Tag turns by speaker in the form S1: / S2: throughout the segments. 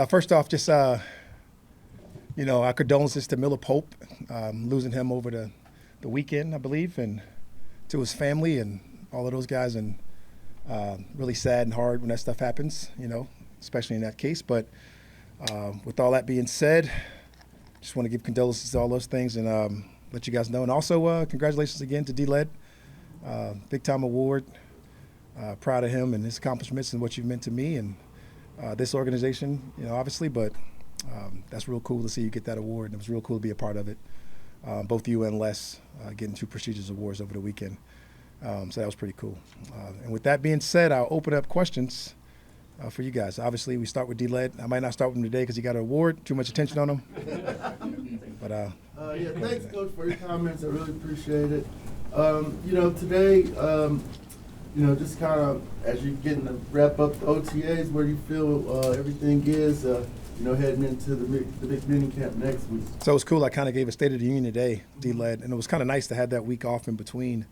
S1: First off, just our condolences to Miller Pope, losing him over the weekend, I believe, and to his family and all of those guys. And really sad and hard when that stuff happens, especially in that case. But with all that being said, just want to give condolences to all those things and let you guys know. And also, congratulations again to D-Led. Big-time award. Proud of him and his accomplishments and what you've meant to me and this organization, obviously. But that's real cool to see you get that award. And it was real cool to be a part of it. Both you and Les getting 2 prestigious awards over the weekend. So that was pretty cool. And with that being said, I'll open up questions for you guys. Obviously, we start with D-Led. I might not start with him today because he got an award. Too much attention on him. But
S2: thanks, Coach, for your comments. I really appreciate it. Today, just kind of as you're getting to wrap up the OTAs, where do you feel everything is, heading into the big mini camp next week?
S1: So it was cool. I kind of gave a State of the Union today, D-Led, and it was kind of nice to have that week off in between,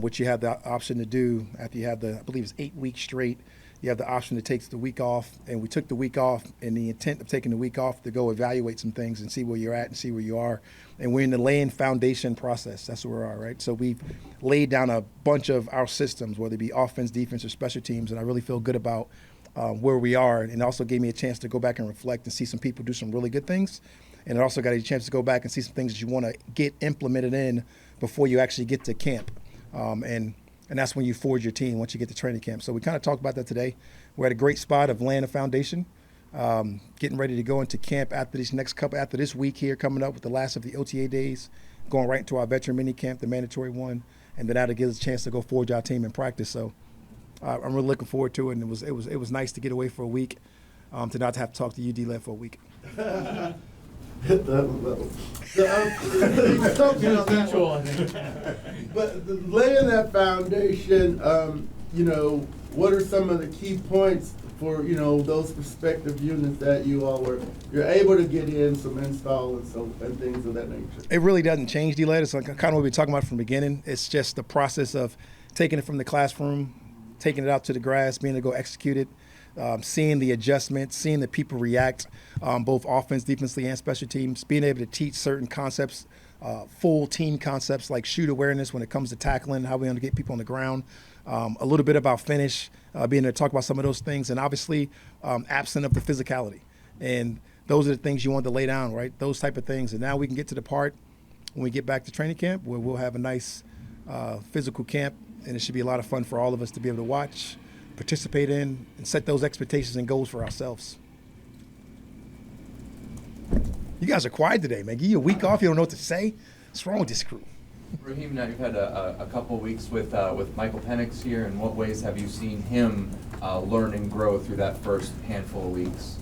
S1: which you have the option to do after you have I believe it's 8 weeks straight. You have the option to take the week off, and we took the week off, and the intent of taking the week off to go evaluate some things and see where you're at and see where you are. And we're in the laying foundation process. That's where we are, right? So we've laid down a bunch of our systems, whether it be offense, defense, or special teams, and I really feel good about where we are. And it also gave me a chance to go back and reflect and see some people do some really good things. And it also got a chance to go back and see some things that you want to get implemented in before you actually get to camp. And that's when you forge your team once you get to training camp. So we kind of talked about that today. We're at a great spot of laying a foundation, getting ready to go into camp after this week here coming up with the last of the OTA days, going right into our veteran mini camp, the mandatory one, and then that'll give us a chance to go forge our team in practice. So I'm really looking forward to it, and it was nice to get away for a week, to not have to talk to you, D-Led, for a week.
S2: Hit that level. But laying that foundation, what are some of the key points for those prospective units that you're able to get in some install and things of that nature?
S1: It really doesn't change, D-Led. It's like kind of what we were talking about from the beginning. It's just the process of taking it from the classroom, taking it out to the grass, being able to go execute it. Seeing the adjustments, seeing the people react, both offense, defensively, and special teams, being able to teach certain concepts, full team concepts like shoot awareness when it comes to tackling, how we want to get people on the ground, a little bit about finish, being able to talk about some of those things, and obviously absent of the physicality. And those are the things you want to lay down, right? Those type of things. And now we can get to the part when we get back to training camp where we'll have a nice physical camp, and it should be a lot of fun for all of us to be able to watch, participate in, and set those expectations and goals for ourselves. You guys are quiet today, man. Give you a week off. You don't know what to say. What's wrong with this crew?
S3: Raheem, now you've had a couple weeks with Michael Penix here. In what ways have you seen him learn and grow through that first handful of weeks?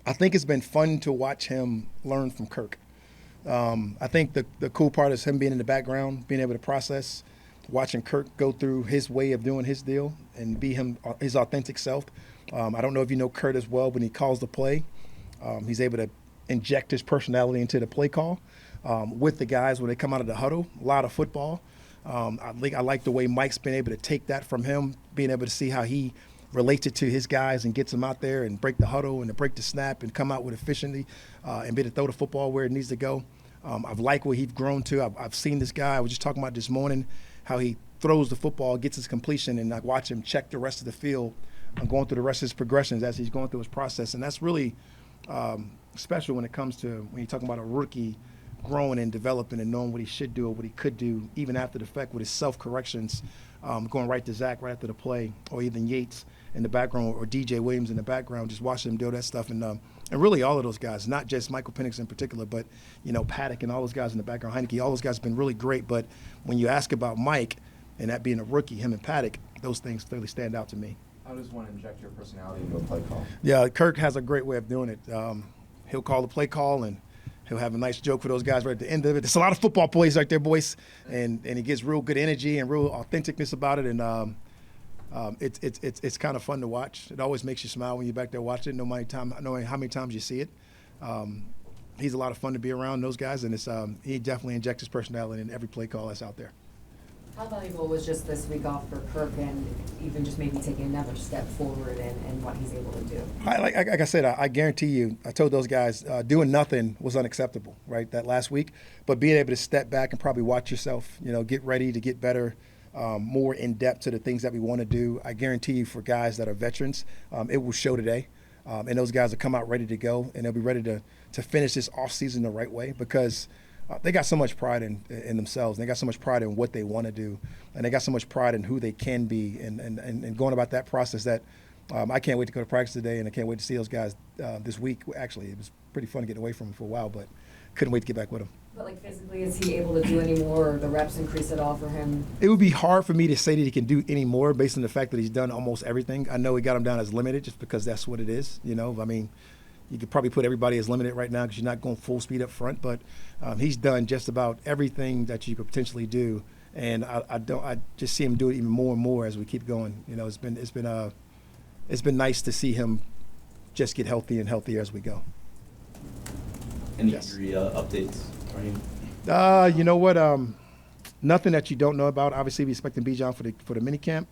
S1: I think it's been fun to watch him learn from Kirk. I think the cool part is him being in the background, being able to process, watching Kirk go through his way of doing his deal and be his authentic self. I don't know if you know Kurt as well, when he calls the play, he's able to inject his personality into the play call with the guys when they come out of the huddle. A lot of football. I like the way Mike's been able to take that from him, being able to see how he relates it to his guys and gets them out there and break the huddle and to break the snap and come out with efficiently and be able to throw the football where it needs to go. I've liked what he's grown to. I've seen this guy. I was just talking about this morning how he throws the football, gets his completion, and I watch him check the rest of the field and going through the rest of his progressions as he's going through his process. And that's really special when it comes to when you're talking about a rookie growing and developing and knowing what he should do or what he could do, even after the fact with his self-corrections, going right to Zach right after the play, or even Yates in the background or DJ Williams in the background, just watching him do that stuff. And really all of those guys, not just Michael Penix in particular, but, Paddock and all those guys in the background, Heineke, all those guys have been really great. But when you ask about Mike and that being a rookie, him and Paddock, those things clearly stand out to me.
S3: How does one inject your personality into a play call?
S1: Yeah, Kirk has a great way of doing it. He'll call the play call, and he'll have a nice joke for those guys right at the end of it. There's a lot of football plays right there, boys, and he gets real good energy and real authenticness about it, and it's kind of fun to watch. It always makes you smile when you're back there watching it, knowing how many times you see it. He's a lot of fun to be around, those guys, and he definitely injects his personality in every play call that's out there.
S4: How valuable was just this week off for Kirk, and even just maybe taking another step forward in what he's able to do?
S1: Like I said, I guarantee you, I told those guys, doing nothing was unacceptable, right, that last week. But being able to step back and probably watch yourself, get ready to get better, more in depth to the things that we want to do. I guarantee you, for guys that are veterans, it will show today. And those guys will come out ready to go, and they'll be ready to finish this offseason the right way, because they got so much pride in themselves. They got so much pride in what they want to do, and they got so much pride in who they can be, and going about that process that I can't wait to go to practice today, and I can't wait to see those guys this week. Actually, it was pretty fun getting away from them for a while, but couldn't wait to get back with them.
S4: But like physically, is he able to do any more, or the reps increase at all for him?
S1: It would be hard for me to say that he can do any more based on the fact that he's done almost everything. I know he got him down as limited just because that's what it is. I mean, you could probably put everybody as limited right now because you're not going full speed up front, but he's done just about everything that you could potentially do, and I just see him do it even more and more as we keep going. It's been nice to see him just get healthier and healthier as we go.
S5: Any
S1: Yes.
S5: injury updates?
S1: You know what? Nothing that you don't know about. Obviously, we expecting Bijan for the mini camp.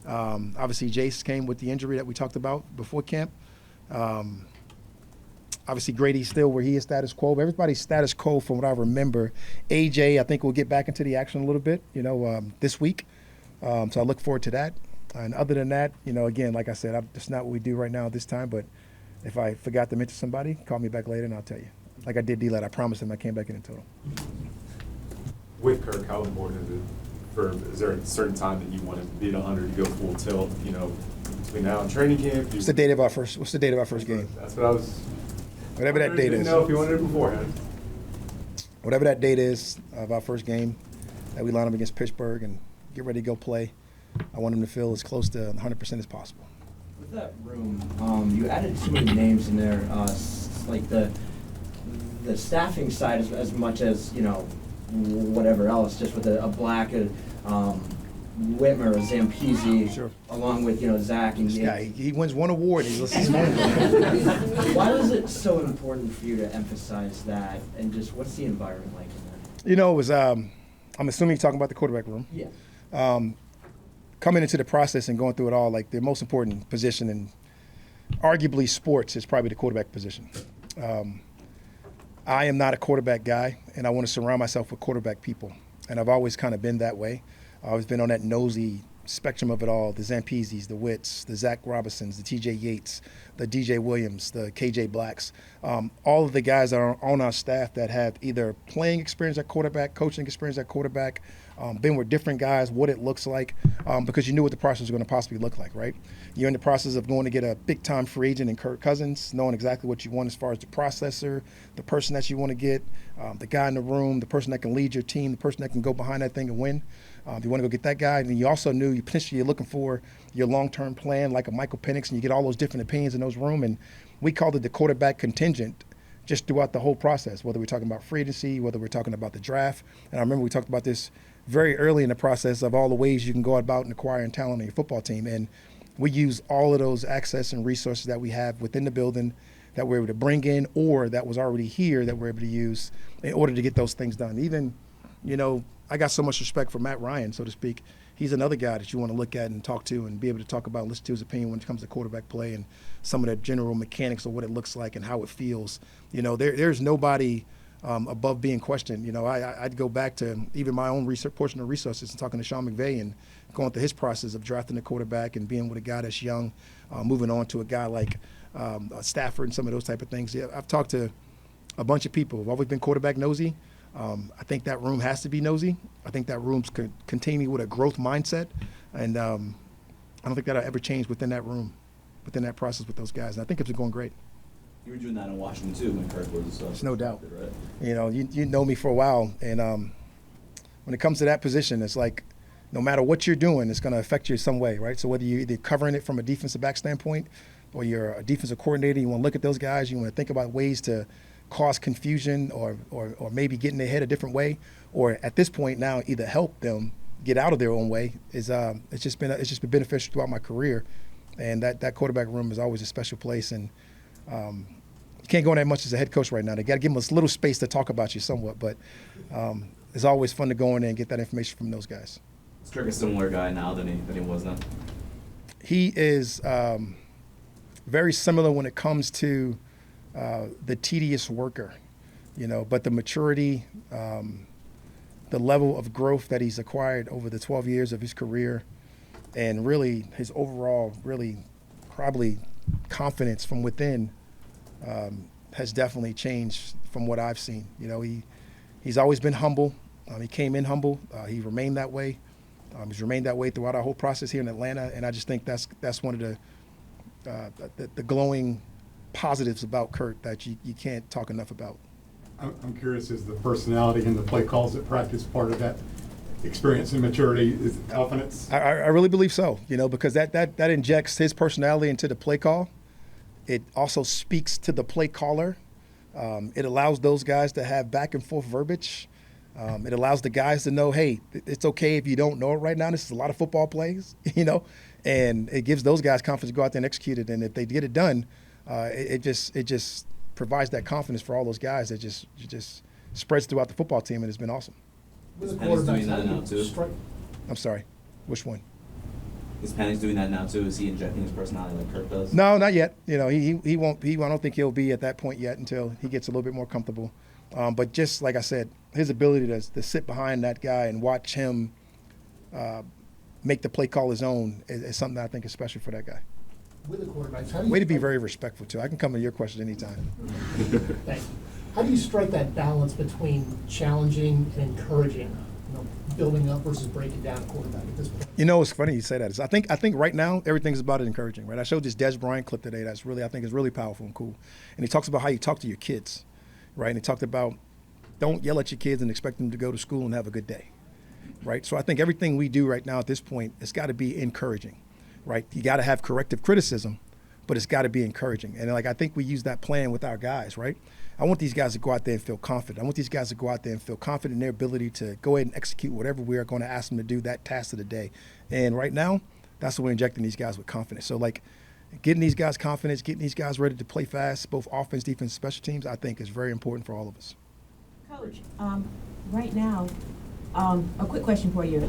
S1: Obviously, Jace came with the injury that we talked about before camp. Obviously, Grady's still where he is, status quo. But everybody's status quo from what I remember. AJ, I think, will get back into the action a little bit, this week. So I look forward to that. And other than that, again, like I said, that's not what we do right now at this time. But if I forgot to mention somebody, call me back later and I'll tell you. Like I did D-Led, I promised him I came back in total.
S6: With Kirk, how important is there a certain time that you want to be at 100 to go full tilt, between now and training camp?
S1: What's the date of our first game?
S6: That's what I was.
S1: Whatever that date
S6: didn't
S1: is.
S6: know if you wanted it beforehand.
S1: Whatever that date is of our first game that we line up against Pittsburgh and get ready to go play, I want him to feel as close to 100% as possible.
S7: With that room, you added too many names in there, like the staffing side as much as, whatever else, just with a Black, Whitmer, a Zampese,
S1: Sure.
S7: along with, Zach and
S1: This guy, he wins one award. He's listening.
S7: Why was it so important for you to emphasize that, and just what's the environment like in there?
S1: It was, I'm assuming you're talking about the quarterback room.
S7: Yeah.
S1: Coming into the process and going through it all, like the most important position in arguably sports is probably the quarterback position. I am not a quarterback guy, and I want to surround myself with quarterback people. And I've always kind of been that way. I've always been on that nosy spectrum of it all, the Zampeses, the Witts, the Zach Robinsons, the TJ Yates, the DJ Williams, the KJ Blacks, all of the guys that are on our staff that have either playing experience at quarterback, coaching experience at quarterback, been with different guys, what it looks like, because you knew what the process was going to possibly look like, right? You're in the process of going to get a big-time free agent in Kirk Cousins, knowing exactly what you want as far as the processor, the person that you want to get, the guy in the room, the person that can lead your team, the person that can go behind that thing and win. You want to go get that guy, and then you also knew you potentially you're looking for your long-term plan, like a Michael Penix, and you get all those different opinions in those rooms. And we called it the quarterback contingent just throughout the whole process, whether we're talking about free agency, whether we're talking about the draft. And I remember we talked about this very early in the process of all the ways you can go about and acquiring talent on your football team. And we use all of those access and resources that we have within the building that we're able to bring in, or that was already here that we're able to use in order to get those things done. Even, I got so much respect for Matt Ryan, so to speak. He's another guy that you want to look at and talk to and be able to talk about, listen to his opinion when it comes to quarterback play and some of the general mechanics of what it looks like and how it feels. There's nobody above being questioned. I'd go back to even my own portion of resources and talking to Sean McVay and going through his process of drafting a quarterback and being with a guy that's young, moving on to a guy like Stafford and some of those type of things. Yeah, I've talked to a bunch of people who've always been quarterback nosy. I think that room has to be nosy. I think that room's continue with a growth mindset, and I don't think that'll ever change within that room, within that process with those guys. And I think it's going great.
S5: You were doing that in Washington too when Kirk was.
S1: There's no doubt.
S5: Right?
S1: You know me for a while, and when it comes to that position, it's like no matter what you're doing, it's going to affect you in some way, right? So whether you're either covering it from a defensive back standpoint, or you're a defensive coordinator, you want to look at those guys, you want to think about ways to cause confusion or maybe get in their head a different way, or at this point now either help them get out of their own way. It's just been beneficial throughout my career, and that quarterback room is always a special place. And you can't go in that much as a head coach right now. They got to give them a little space to talk about you somewhat, but it's always fun to go in there and get that information from those guys.
S5: Is Kirk a similar guy now than he was then?
S1: He is very similar when it comes to the tedious worker, but the maturity, the level of growth that he's acquired over the 12 years of his career, and really his overall, really probably confidence from within has definitely changed from what I've seen. He's always been humble. He came in humble. He remained that way. He's remained that way throughout our whole process here in Atlanta, and I just think that's one of the glowing positives about Kurt that you can't talk enough about.
S8: I'm curious, is the personality and the play calls at practice part of that experience and maturity? Is confidence?
S1: I really believe so, because that injects his personality into the play call. It also speaks to the play caller. It allows those guys to have back and forth verbiage. It allows the guys to know, hey, it's okay if you don't know it right now. This is a lot of football plays, and it gives those guys confidence to go out there and execute it. And if they get it done, it just provides that confidence for all those guys that just spreads throughout the football team, and it's been awesome.
S5: Is Penix doing that now too?
S1: I'm sorry, which one?
S5: Is Penix doing that now too? Is he injecting his personality like Kirk does?
S1: No, not yet. He won't. I don't think he'll be at that point yet until he gets a little bit more comfortable. But just like I said, his ability to sit behind that guy and watch him make the play call his own is something that I think is special for that guy.
S9: With the quarterbacks, how do you
S1: Way to be very respectful too. I can come to your question anytime.
S9: Thanks. How do you strike that balance between challenging and encouraging, building up versus breaking down a quarterback at this point?
S1: It's funny you say that. I think right now everything's about it encouraging, right? I showed this Des Bryant clip today I think is really powerful and cool. And he talks about how you talk to your kids, right? And he talked about don't yell at your kids and expect them to go to school and have a good day, right? So I think everything we do right now at this point, it's got to be encouraging, right? You got to have corrective criticism, but it's got to be encouraging. And I think we use that plan with our guys, right? I want these guys to go out there and feel confident. I want these guys to go out there and feel confident in their ability to go ahead and execute whatever we are going to ask them to do, that task of the day. And right now, that's what we're injecting these guys with confidence. So, getting these guys confidence, getting these guys ready to play fast, both offense, defense, special teams, I think is very important for all of us.
S10: Coach, right now, a quick question for you.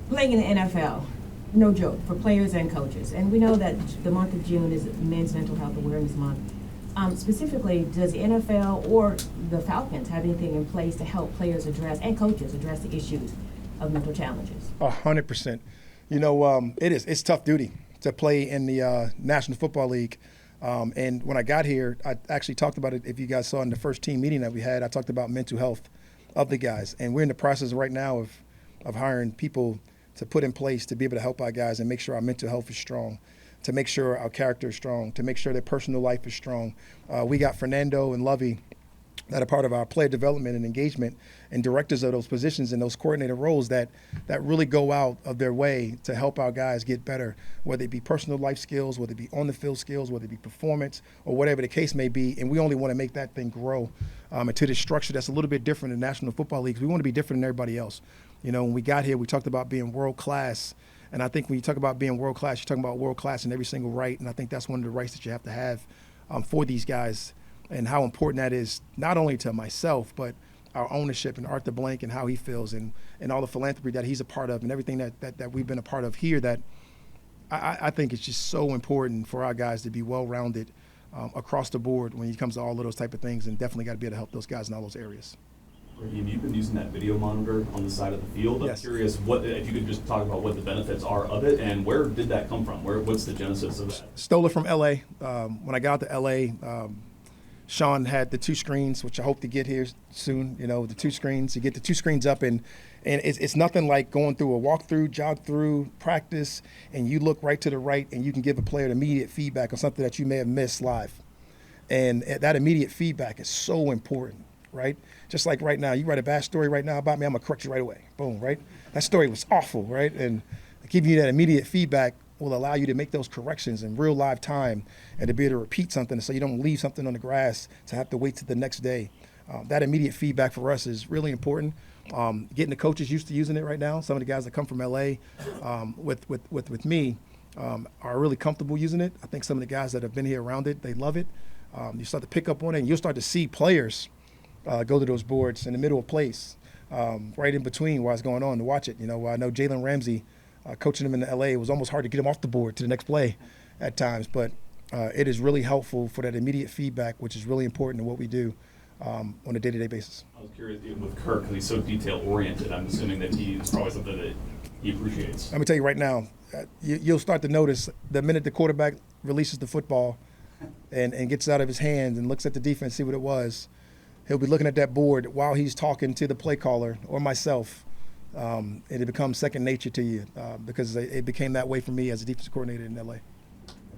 S10: Playing in the NFL, no joke, for players and coaches. And we know that the month of June is Men's Mental Health Awareness Month. Specifically, does the NFL or the Falcons have anything in place to help players and coaches address the issues of mental challenges?
S1: 100%. It's tough duty to play in the National Football League. And when I got here, I actually talked about it. If you guys saw in the first team meeting that we had, I talked about mental health of the guys. And we're in the process right now of hiring people to put in place to be able to help our guys and make sure our mental health is strong, to make sure our character is strong, to make sure their personal life is strong. We got Fernando and Lovey that are part of our player development and engagement and directors of those positions and those coordinator roles that really go out of their way to help our guys get better, whether it be personal life skills, whether it be on the field skills, whether it be performance, or whatever the case may be. And we only want to make that thing grow into this structure that's a little bit different in National Football Leagues. We want to be different than everybody else. When we got here, we talked about being world class. And I think when you talk about being world class, you're talking about world class in every single right. And I think that's one of the rights that you have to have for these guys, and how important that is, not only to myself, but our ownership and Arthur Blank and how he feels and all the philanthropy that he's a part of and everything that we've been a part of here, that I think it's just so important for our guys to be well-rounded across the board when it comes to all of those type of things, and definitely got to be able to help those guys in all those areas.
S11: Raheem, you've been using that video monitor on the side of the field.
S1: Yes.
S11: I'm curious if you could just talk about what the benefits are of it and where did that come from? What's the genesis of that?
S1: Stole it from LA. When I got out to LA, Sean had the two screens, which I hope to get here soon. The two screens. You get the two screens up, and it's nothing like going through a walkthrough, jog through, practice, and you look right to the right, and you can give a player immediate feedback on something that you may have missed live. And that immediate feedback is so important, right? Just like right now, you write a bad story right now about me, I'm gonna correct you right away. Boom, right? That story was awful, right? And giving you that immediate feedback will allow you to make those corrections in real live time and to be able to repeat something so you don't leave something on the grass to have to wait till the next day. That immediate feedback for us is really important. Getting the coaches used to using it right now. Some of the guys that come from LA with me are really comfortable using it. I think some of the guys that have been here around it, they love it. You start to pick up on it, and you'll start to see players go to those boards in the middle of plays. right in between while it's going on to watch it. You know, I know Jalen Ramsey, coaching him in L.A., it was almost hard to get him off the board to the next play at times, but it is really helpful for that immediate feedback, which is really important in what we do on a day-to-day basis.
S11: I was curious, even with Kirk, because he's so detail-oriented, I'm assuming that he's probably something that he appreciates.
S1: Let me tell you right now, you'll start to notice the minute the quarterback releases the football and gets out of his hands and looks at the defense, see what it was, he'll be looking at that board while he's talking to the play caller or myself. And it becomes second nature to you because it became that way for me as a defensive coordinator in L.A.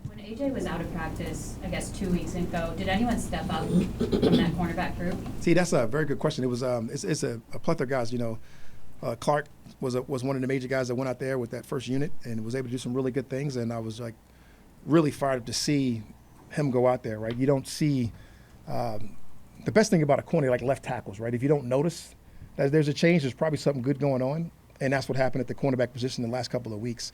S12: When AJ was out of practice, I guess 2 weeks ago, did anyone step up from that cornerback group?
S1: See, that's a very good question. It was it's a plethora of guys. You know, Clark was one of the major guys that went out there with that first unit and was able to do some really good things. And I was like really fired up to see him go out there. Right, you don't see the best thing about a corner like left tackles. Right, if you don't notice that there's a change, there's probably something good going on. And that's what happened at the cornerback position in the last couple of weeks.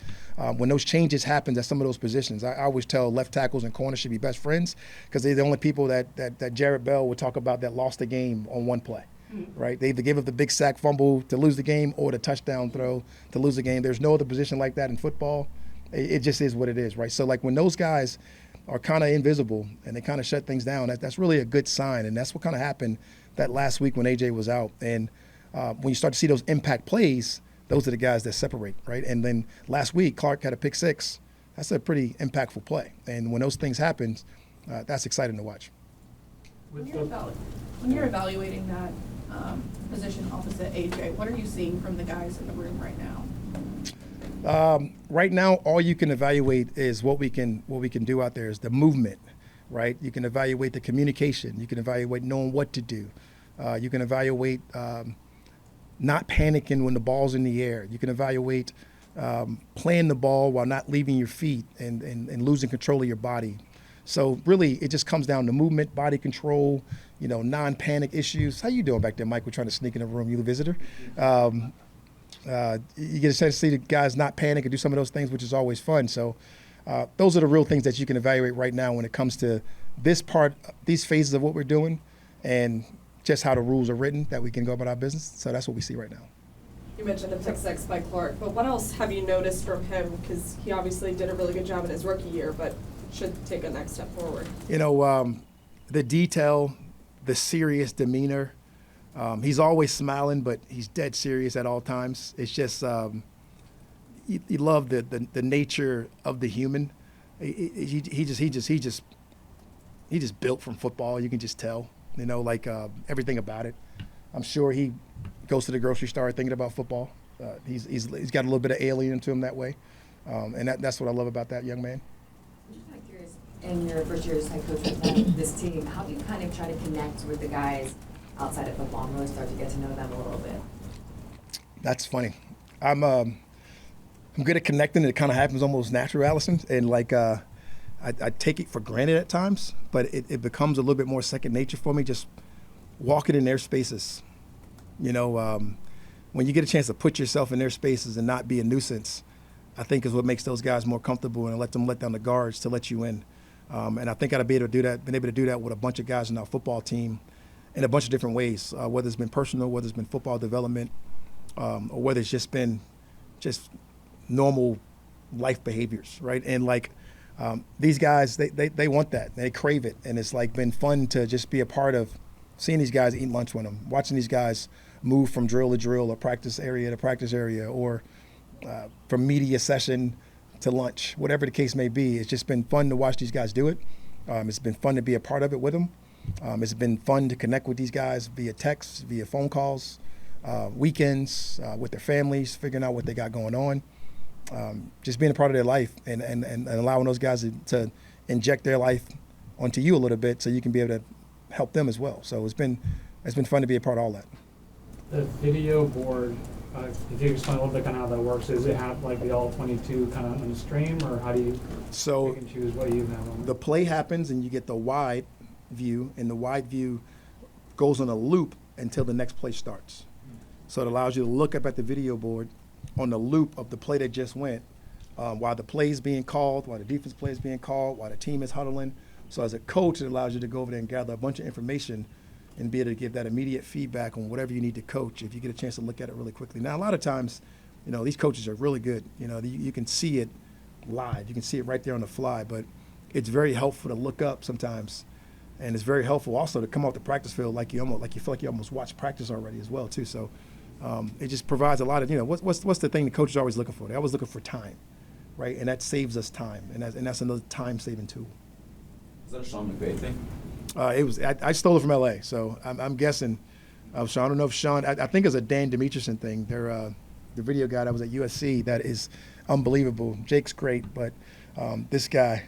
S1: When those changes happen at some of those positions, I always tell left tackles and corners should be best friends because they're the only people that Jared Bell would talk about that lost the game on one play, right? They either gave up the big sack fumble to lose the game or the touchdown throw to lose the game. There's no other position like that in football. It just is what it is, right? So like when those guys are kind of invisible and they kind of shut things down, that's really a good sign. And that's what kind of happened that last week when AJ was out. And when you start to see those impact plays, those are the guys that separate, right? And then last week, Clark had a pick six. That's a pretty impactful play. And when those things happen, that's exciting to watch.
S13: When you're evaluating that position opposite AJ, what are you seeing from the guys in the room right now?
S1: Right now, all you can evaluate is what we can do out there is the movement, right? You can evaluate the communication. You can evaluate knowing what to do. You can evaluate not panicking when the ball's in the air. You can evaluate playing the ball while not leaving your feet and losing control of your body. So really, it just comes down to movement, body control, you know, non-panic issues. How you doing back there, Mike? We're trying to sneak in the room. You the visitor. You get a chance to see the guys not panic and do some of those things, which is always fun. So those are the real things that you can evaluate right now when it comes to this part, these phases of what we're doing, and just how the rules are written that we can go about our business. So that's what we see right now.
S14: You mentioned a pick six by Clark, but what else have you noticed from him? Because he obviously did a really good job in his rookie year, but should take a next step forward. You know,
S1: the detail, the serious demeanor. He's always smiling, but he's dead serious at all times. It's just you love the nature of the human. He just built from football. You can just tell. You know, like everything about it. I'm sure he goes to the grocery store thinking about football. He's got a little bit of alien to him that way, and that's what I love about that young man.
S4: I'm just kind of curious, in your first year as head coach with this team, how do you kind of try to connect with the guys outside of football and really start to get to know them a little bit?
S1: That's funny. I'm good at connecting. It kind of happens almost natural, Allison, and like. I take it for granted at times, but it becomes a little bit more second nature for me, just walking in their spaces. You know, when you get a chance to put yourself in their spaces and not be a nuisance, I think is what makes those guys more comfortable and let them let down the guards to let you in. And I think I'd be able to do that, been able to do that with a bunch of guys in our football team in a bunch of different ways, whether it's been personal, whether it's been football development, or whether it's just been just normal life behaviors, right? And like, these guys, they want that. They crave it. And it's like been fun to just be a part of seeing these guys eat lunch with them, watching these guys move from drill to drill or practice area to practice area or from media session to lunch, whatever the case may be. It's just been fun to watch these guys do it. It's been fun to be a part of it with them. It's been fun to connect with these guys via text, via phone calls, weekends, with their families, figuring out what they got going on. Just being a part of their life and allowing those guys to inject their life onto you a little bit so you can be able to help them as well. So it's been fun to be a part of all that.
S15: The video board, if you explain a little bit kind of how that works, does it have like the all 22 kind of on the stream, or how do you pick and choose what you have on?
S1: The play happens and you get the wide view, and the wide view goes on a loop until the next play starts. So it allows you to look up at the video board on the loop of the play that just went, while the play is being called, while the defense play is being called, while the team is huddling. So as a coach, it allows you to go over there and gather a bunch of information and be able to give that immediate feedback on whatever you need to coach if you get a chance to look at it really quickly. Now, a lot of times, these coaches are really good. You can see it live. You can see it right there on the fly, but it's very helpful to look up sometimes. And it's very helpful also to come off the practice field like you feel like you almost watched practice already as well too. So it just provides a lot of what's the thing the coach is always looking for? They're always looking for time, right? And that saves us time, and that's another time saving tool.
S5: Is that a Sean McVay thing?
S1: I stole it from LA, so I'm guessing. Sean, I don't know if Sean. I think it's a Dan Demetrison thing. They're the video guy that was at USC that is unbelievable. Jake's great, but this guy,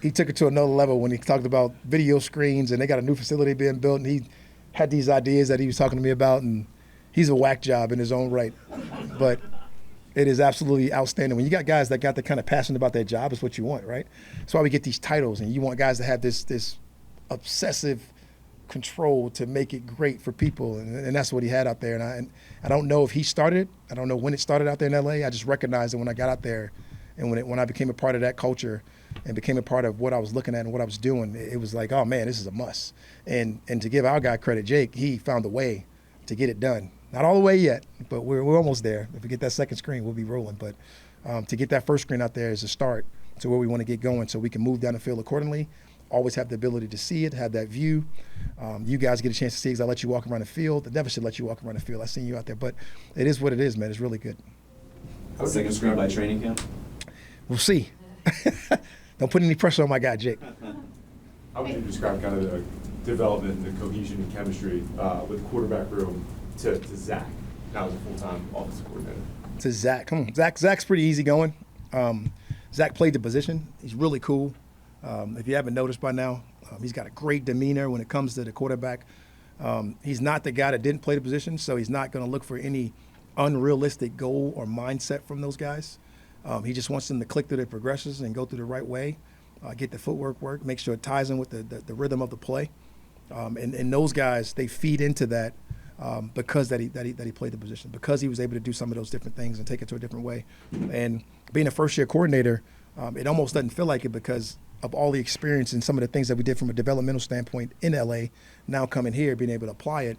S1: he took it to another level when he talked about video screens, and they got a new facility being built, and he had these ideas that he was talking to me about, and he's a whack job in his own right. But it is absolutely outstanding. When you got guys that got the kind of passion about their job, is what you want, right? That's why we get these titles, and you want guys to have this obsessive control to make it great for people, and that's what he had out there. And I don't know if he started it. I don't know when it started out there in LA. I just recognized it when I got out there, and when I became a part of that culture and became a part of what I was looking at and what I was doing, it was like, oh man, this is a must. And to give our guy credit, Jake, he found a way to get it done. Not all the way yet, but we're almost there. If we get that second screen, we'll be rolling. But to get that first screen out there is a start to where we want to get going, so we can move down the field accordingly. Always have the ability to see it, have that view. You guys get a chance to see because I let you walk around the field. I never should let you walk around the field. I've seen you out there, but it is what it is, man. It's really good.
S5: Second screen by training camp?
S1: We'll see. Don't put any pressure on my guy, Jake.
S6: How would you describe kind of the development and the cohesion and chemistry with the quarterback room to Zach, now as a full-time offensive coordinator?
S1: To Zach, come on. Zach's pretty easygoing. Zach played the position. He's really cool. If you haven't noticed by now, he's got a great demeanor when it comes to the quarterback. He's not the guy that didn't play the position, so he's not going to look for any unrealistic goal or mindset from those guys. He just wants them to click through their progressions and go through the right way, get the footwork work, make sure it ties in with the rhythm of the play. And those guys, they feed into that because that he played the position, because he was able to do some of those different things and take it to a different way. And being a first-year coordinator, it almost doesn't feel like it because of all the experience and some of the things that we did from a developmental standpoint in LA. Now coming here, being able to apply it,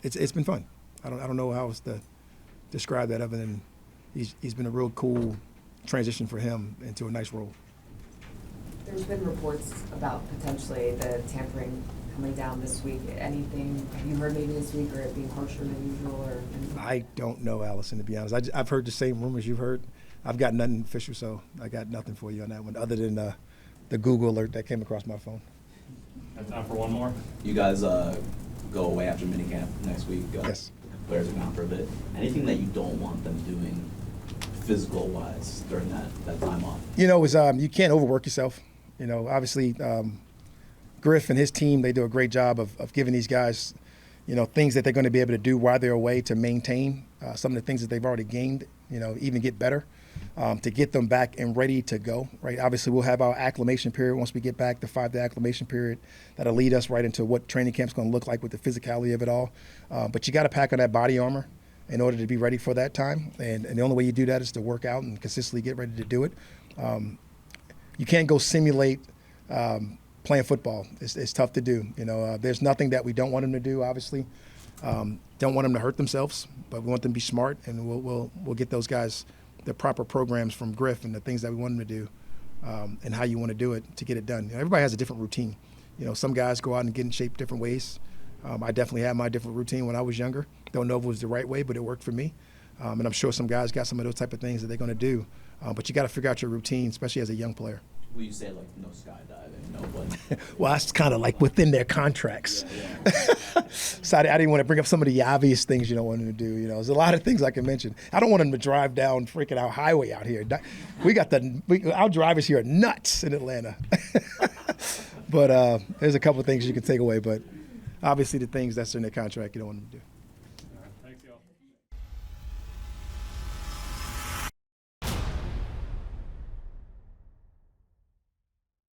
S1: it's been fun. I don't know how else to describe that other than he's been a real cool transition for him into a nice role.
S4: There's been reports about potentially the tampering coming down this week. Anything, have you heard maybe this week, or it being harsher than usual, or anything?
S1: I don't know, Allison, to be honest. I've heard the same rumors you've heard. I've got nothing official, so I got nothing for you on that one other than the Google alert that came across my phone.
S11: Have time for one more?
S5: You guys go away after minicamp next week.
S1: Yes.
S5: Players are gone for a bit. Anything that you don't want them doing physical-wise during that time off?
S1: You can't overwork yourself. Obviously, Griff and his team, they do a great job of giving these guys, things that they're going to be able to do while they're away to maintain some of the things that they've already gained, even get better, to get them back and ready to go, right? Obviously, we'll have our acclimation period once we get back, the 5-day acclimation period. That'll lead us right into what training camp's going to look like with the physicality of it all. But you got to pack on that body armor in order to be ready for that time. And the only way you do that is to work out and consistently get ready to do it. You can't go simulate playing football. It's tough to do. There's nothing that we don't want them to do, obviously. Don't want them to hurt themselves, but we want them to be smart, and we'll get those guys the proper programs from Griff and the things that we want them to do, and how you want to do it to get it done. Everybody has a different routine. Some guys go out and get in shape different ways. I definitely had my different routine when I was younger. Don't know if it was the right way, but it worked for me. And I'm sure some guys got some of those type of things that they're going to do. But you got to figure out your routine, especially as a young player.
S5: Will you say no skydiving, no but
S1: well, that's kind of like within their contracts. Yeah. So I didn't want to bring up some of the obvious things you don't want them to do. There's a lot of things I can mention. I don't want them to drive down freaking out highway out here. Our drivers here are nuts in Atlanta. But there's a couple of things you can take away. But obviously the things that's in their contract you don't want them to do.
S11: Thanks, y'all.